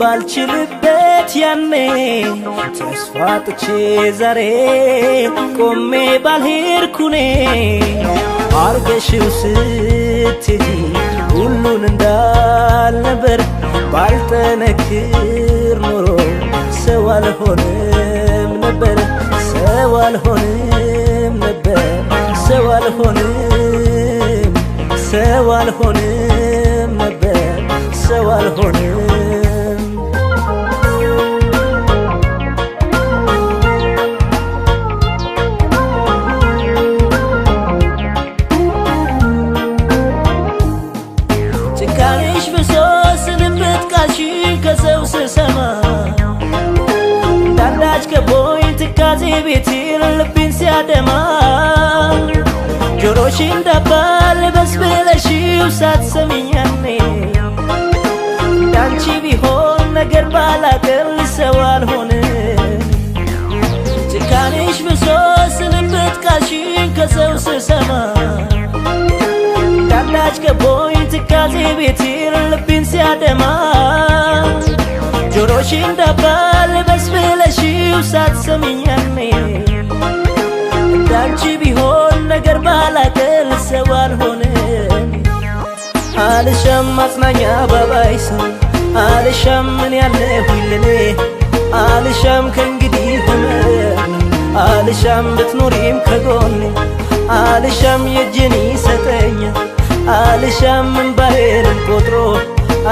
ባልችልበት ያኔ ተስፋ ጥቼ ዛሬ ቆሜ ባልሄድኩኔ አርገሽው ስትሄጂ ሁሉን እንዳልነበር ባልጠነክር ኖሮ ሰው አልሆንም ነበር ሰው አልሆንም ነበር ሰው አልሆንም ሰው አልሆንም ነበር ሰው አልሆንም ጭካኔሽ ብሶ ስንብት ቃልሽን ከሰው ስሰማ እንዳንዳች ከቦኝ ትካዜ ቤቴን ልቤን ሲያደማ ጆሮሽ እንዳባል በስብለሽው ሳትሰሚኝ ያኔ እንዳንቺ ቢሆን ነገር ባላገር ሰው አልሆንም ጭካኔሽ ብሶ ስንብት ቃልሽን ከሰው ስሰማ እንዳንዳች ከቦኝ ትካዜ ቤቴን ልቤን ሲያደማ ጆሮሽ እንዳባል በስብለሽው ሳትሰሚኝ ያኔ እንዳንቺ ቢሆን ነገር ባላገር ሰው አልሆንም አልሻም ማጽናኛ ባባይ ሰው አልሻም ምን ያለሁኝ ለኔ አልሻም ከእንግዲህ ህመም አልሻም ብትኖሪም ከጎኔ አልሻም የእጅን ይሰጠኛል አልሻም እንባዬንም ቆጥሮ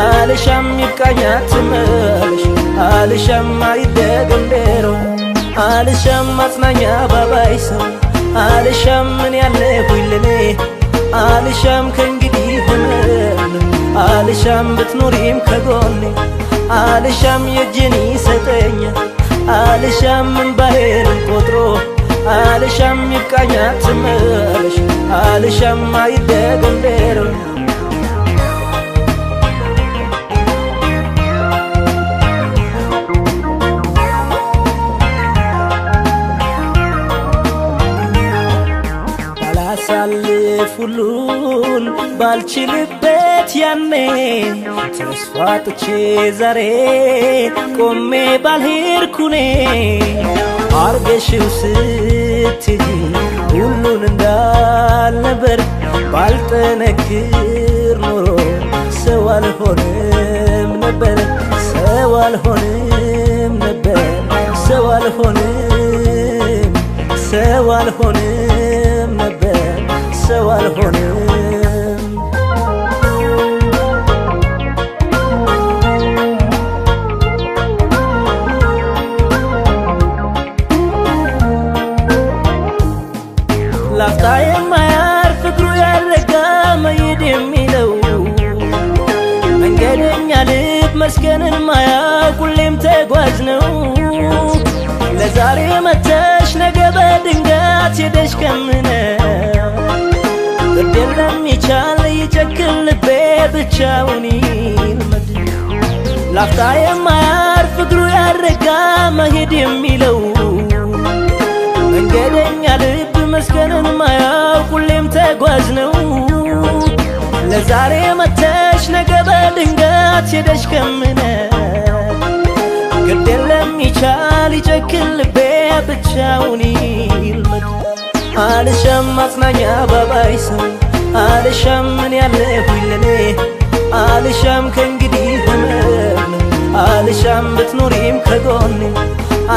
አልሻም ይብቃኝ አትመለሽ አልሻም አይደገም ዴሮ አልሻም ማጽናኛ ባባይ ሰው አልሻም ምን ያለሁኝ ለኔ አልሻም ከእንግዲህ ህመም አልሻም ብትኖሪም ከጎኔ አልሻም የእጅን ይሰጠኛል አልሻም እንባዬንም ቆጥሮ አልሻም ይብቃኝ አትመለሽ አልሻም አይደገም ዴሮ ባላሳልፍ ሁሉን ባልችልበት ያኔ ተስፋ ጥቼ ዛሬ ቆሜ ባልሄድኩኔ አርገሽው ስትሄጂ ሁሉን እንዳልነበር ባልጠነክር ኖሮ ሰው አልሆንም ነበር ሰው አልሆንም ነበር ሰው አልሆንም ሰው አልሆንም ነበር ሰው አልሆንም ላፍታ የማያርፍ እግሩ ያልረጋ መሄድ የሚለው መንገደኛ ልብ መስገንን ማያውቅ ሁሌም ተጓዥ ነው ለዛሬ መተሽ ነገ በድንገት ሄደሽ ከምነው ግድ የለም ይቻል ይጨክን ልቤ ብቻውን ይልመድ ላፍታ የማያርፍ እግሩ ያልረጋ መሄድ የሚለው መንገደኛ ልብ መስገንን ማያውቅ ሁሌም ተጓዥ ነው ለዛሬ መተሽ ነገ በድንገት ሄደሽ ከምነው ግድ የለም ይቻል ይጨክን ልቤ ብቻውን ይልመድ አልሻም ማጽናኛ ባባይ ሰው አልሻም ምን ያለሁኝ ለኔ አልሻም ከእንግዲህ ህመም አልሻም ብትኖሪም ከጎኔ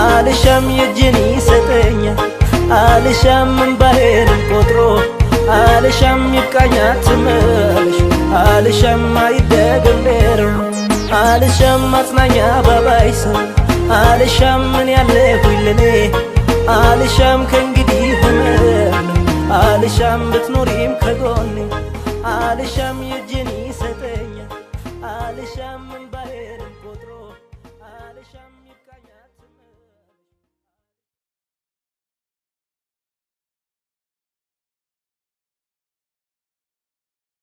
አልሻም የእጅን ይሰጠኛል አልሻም እንባዬንም ቆጥሮ አልሻም ይብቃኝ አትመለሽ አልሻም አይደገም ዴሮ አልሻም ማጽናኛ ባባይ ሰው አልሻም ምን ያለሁኝ ለኔ አልሻም ከእንግዲህ ህመም አልሻም ብትኖሪም ከጎኔ አልሻም የእጅን